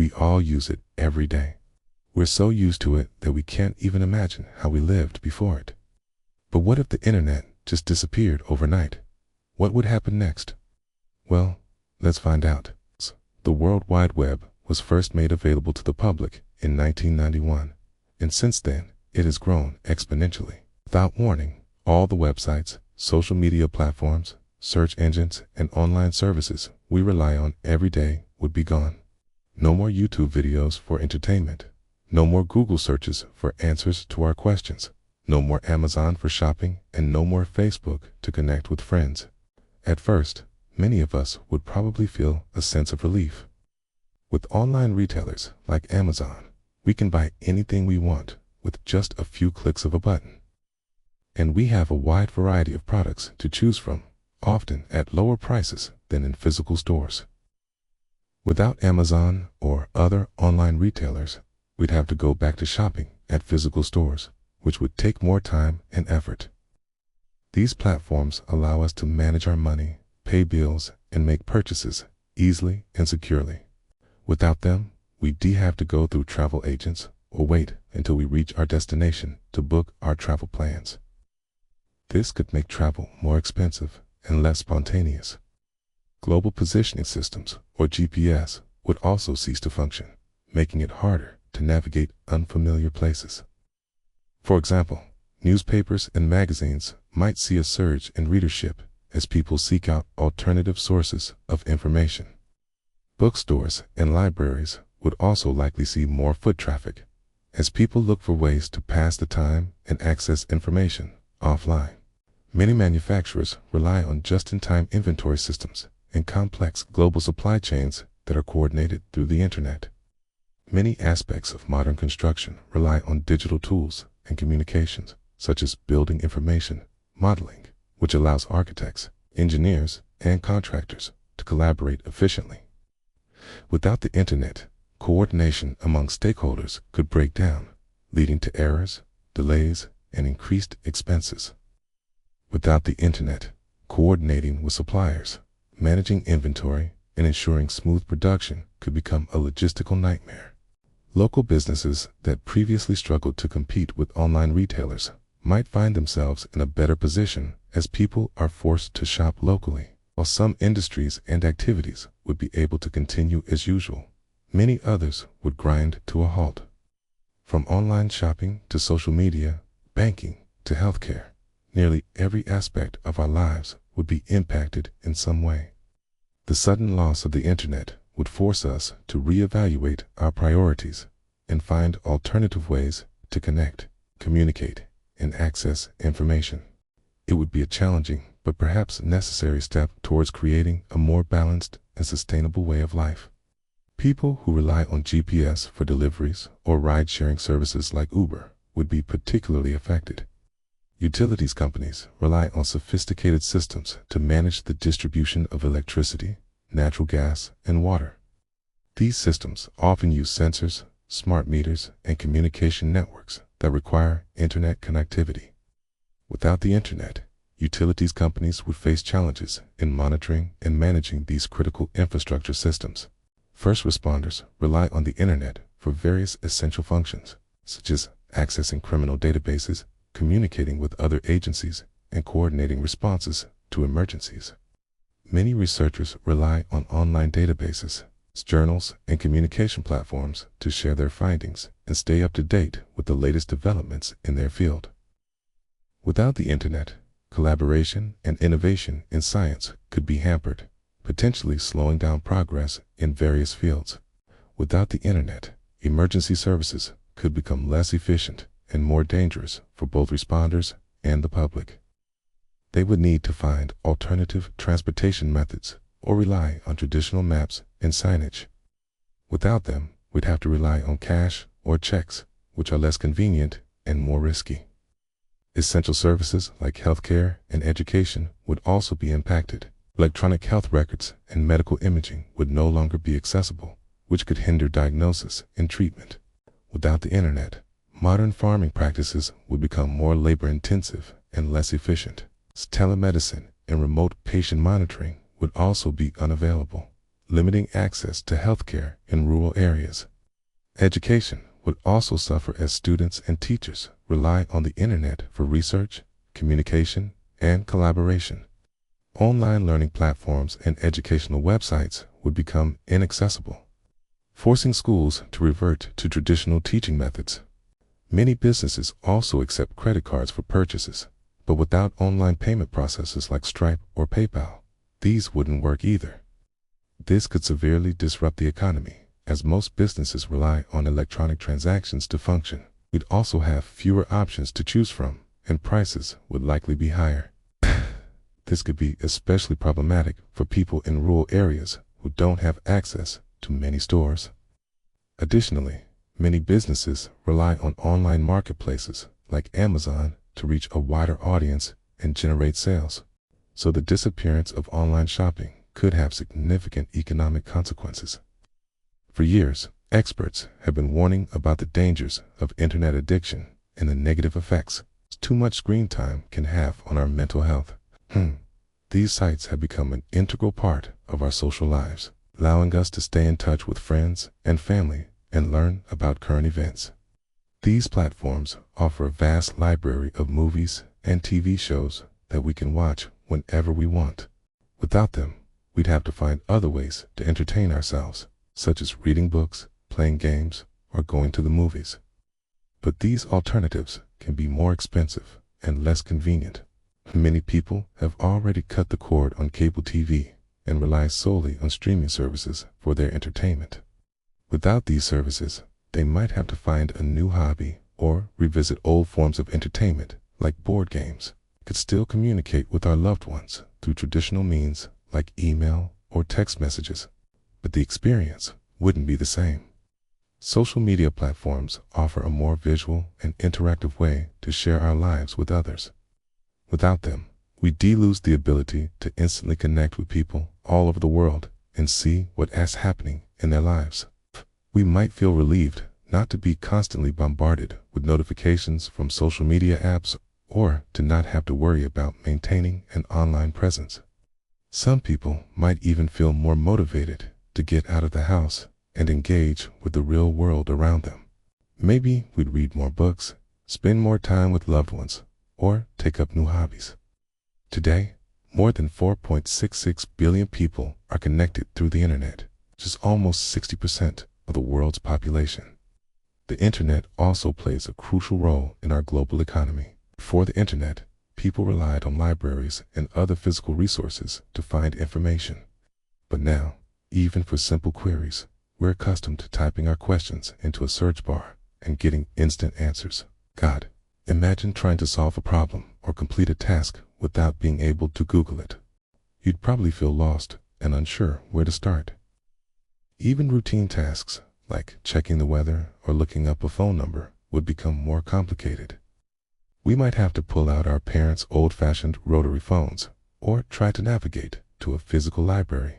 We all use it every day. We're so used to it that we can't even imagine how we lived before it. But what if the internet just disappeared overnight? What would happen next? Well, let's find out. The World Wide Web was first made available to the public in 1991, and since then, it has grown exponentially. Without warning, all the websites, social media platforms, search engines, and online services we rely on every day would be gone. No more YouTube videos for entertainment. No more Google searches for answers to our questions. No more Amazon for shopping, and no more Facebook to connect with friends. At first, many of us would probably feel a sense of relief. With online retailers like Amazon, we can buy anything we want with just a few clicks of a button. And we have a wide variety of products to choose from, often at lower prices than in physical stores. Without Amazon or other online retailers, we'd have to go back to shopping at physical stores, which would take more time and effort. These platforms allow us to manage our money, pay bills, and make purchases easily and securely. Without them, we'd have to go through travel agents or wait until we reach our destination to book our travel plans. This could make travel more expensive and less spontaneous. Global positioning systems, or GPS, would also cease to function, making it harder to navigate unfamiliar places. For example, newspapers and magazines might see a surge in readership as people seek out alternative sources of information. Bookstores and libraries would also likely see more foot traffic as people look for ways to pass the time and access information offline. Many manufacturers rely on just-in-time inventory systems and complex global supply chains that are coordinated through the internet. Many aspects of modern construction rely on digital tools and communications, such as building information modeling, which allows architects, engineers, and contractors to collaborate efficiently. Without the internet, coordination among stakeholders could break down, leading to errors, delays, and increased expenses. Without the internet, coordinating with suppliers, managing inventory, and ensuring smooth production could become a logistical nightmare. Local businesses that previously struggled to compete with online retailers might find themselves in a better position as people are forced to shop locally. While some industries and activities would be able to continue as usual, many others would grind to a halt. From online shopping to social media, banking to healthcare, nearly every aspect of our lives would be impacted in some way. The sudden loss of the internet would force us to reevaluate our priorities and find alternative ways to connect, communicate, and access information. It would be a challenging but perhaps necessary step towards creating a more balanced and sustainable way of life. People who rely on GPS for deliveries or ride-sharing services like Uber would be particularly affected. Utilities companies rely on sophisticated systems to manage the distribution of electricity, natural gas, and water. These systems often use sensors, smart meters, and communication networks that require internet connectivity. Without the internet, utilities companies would face challenges in monitoring and managing these critical infrastructure systems. First responders rely on the internet for various essential functions, such as accessing criminal databases, communicating with other agencies, and coordinating responses to emergencies. Many researchers rely on online databases, journals, and communication platforms to share their findings and stay up to date with the latest developments in their field. Without the internet, collaboration and innovation in science could be hampered, potentially slowing down progress in various fields. Without the internet, emergency services could become less efficient and more dangerous for both responders and the public. They would need to find alternative transportation methods or rely on traditional maps and signage. Without them, we'd have to rely on cash or checks, which are less convenient and more risky. Essential services like healthcare and education would also be impacted. Electronic health records and medical imaging would no longer be accessible, which could hinder diagnosis and treatment. Without the internet, modern farming practices would become more labor-intensive and less efficient. Telemedicine and remote patient monitoring would also be unavailable, limiting access to healthcare in rural areas. Education would also suffer as students and teachers rely on the internet for research, communication, and collaboration. Online learning platforms and educational websites would become inaccessible, forcing schools to revert to traditional teaching methods. Many businesses also accept credit cards for purchases, but without online payment processes like Stripe or PayPal, these wouldn't work either. This could severely disrupt the economy, as most businesses rely on electronic transactions to function. We'd also have fewer options to choose from, and prices would likely be higher. This could be especially problematic for people in rural areas who don't have access to many stores. Additionally, many businesses rely on online marketplaces like Amazon to reach a wider audience and generate sales, so the disappearance of online shopping could have significant economic consequences. For years, experts have been warning about the dangers of internet addiction and the negative effects too much screen time can have on our mental health. These sites have become an integral part of our social lives, allowing us to stay in touch with friends and family and learn about current events. These platforms offer a vast library of movies and TV shows that we can watch whenever we want. Without them, we'd have to find other ways to entertain ourselves, such as reading books, playing games, or going to the movies. But these alternatives can be more expensive and less convenient. Many people have already cut the cord on cable TV and rely solely on streaming services for their entertainment. Without these services, they might have to find a new hobby or revisit old forms of entertainment like board games. We could still communicate with our loved ones through traditional means like email or text messages, but the experience wouldn't be the same. Social media platforms offer a more visual and interactive way to share our lives with others. Without them, we lose the ability to instantly connect with people all over the world and see what is happening in their lives. We might feel relieved not to be constantly bombarded with notifications from social media apps or to not have to worry about maintaining an online presence. Some people might even feel more motivated to get out of the house and engage with the real world around them. Maybe we'd read more books, spend more time with loved ones, or take up new hobbies. Today, more than 4.66 billion people are connected through the internet, which is almost 60% of the world's population. The internet also plays a crucial role in our global economy. Before the internet, people relied on libraries and other physical resources to find information. But now, even for simple queries, we're accustomed to typing our questions into a search bar and getting instant answers. God, imagine trying to solve a problem or complete a task without being able to Google it. You'd probably feel lost and unsure where to start. Even routine tasks like checking the weather or looking up a phone number would become more complicated. We might have to pull out our parents' old-fashioned rotary phones or try to navigate to a physical library.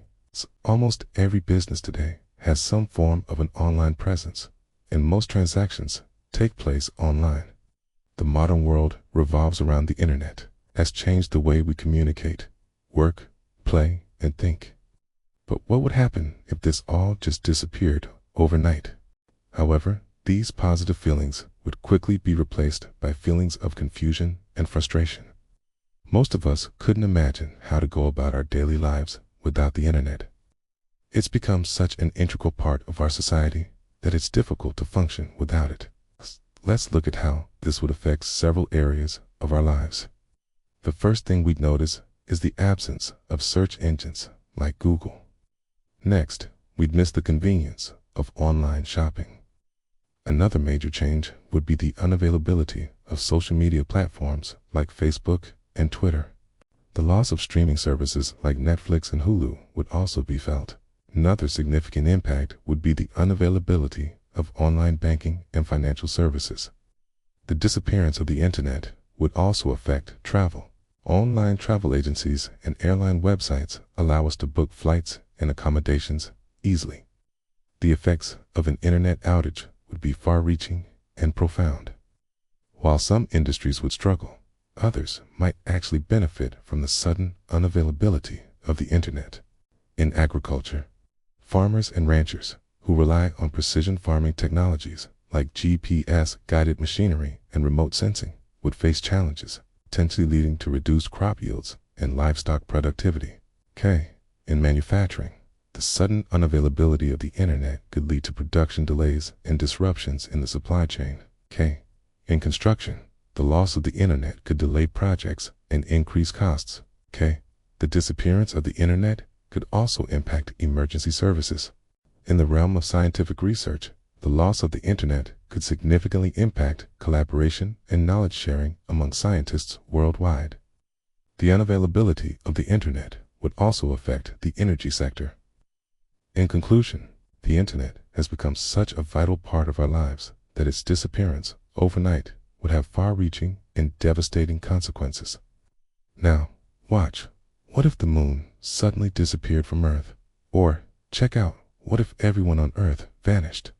Almost every business today has some form of an online presence, and most transactions take place online. The modern world revolves around the internet, has changed the way we communicate, work, play, and think. But what would happen if this all just disappeared overnight? However, these positive feelings would quickly be replaced by feelings of confusion and frustration. Most of us couldn't imagine how to go about our daily lives without the internet. It's become such an integral part of our society that it's difficult to function without it. Let's look at how this would affect several areas of our lives. The first thing we'd notice is the absence of search engines like Google. Next, we'd miss the convenience of online shopping. Another major change would be the unavailability of social media platforms like Facebook and Twitter. The loss of streaming services like Netflix and Hulu would also be felt. Another significant impact would be the unavailability of online banking and financial services. The disappearance of the internet would also affect travel. Online travel agencies and airline websites allow us to book flights and accommodations easily. The effects of an internet outage would be far-reaching and profound. While some industries would struggle, others might actually benefit from the sudden unavailability of the internet. In agriculture, Farmers and ranchers who rely on precision farming technologies like GPS-guided machinery and remote sensing would face challenges, potentially leading to reduced crop yields and livestock productivity. K. In manufacturing, the sudden unavailability of the internet could lead to production delays and disruptions in the supply chain. K. In construction, the loss of the internet could delay projects and increase costs. K. The disappearance of the internet could also impact emergency services. In the realm of scientific research, the loss of the internet could significantly impact collaboration and knowledge sharing among scientists worldwide. The unavailability of the internet would also affect the energy sector. In conclusion, the internet has become such a vital part of our lives that its disappearance overnight would have far-reaching and devastating consequences. Now, watch. What if the moon suddenly disappeared from Earth? Or, check out, what if everyone on Earth vanished?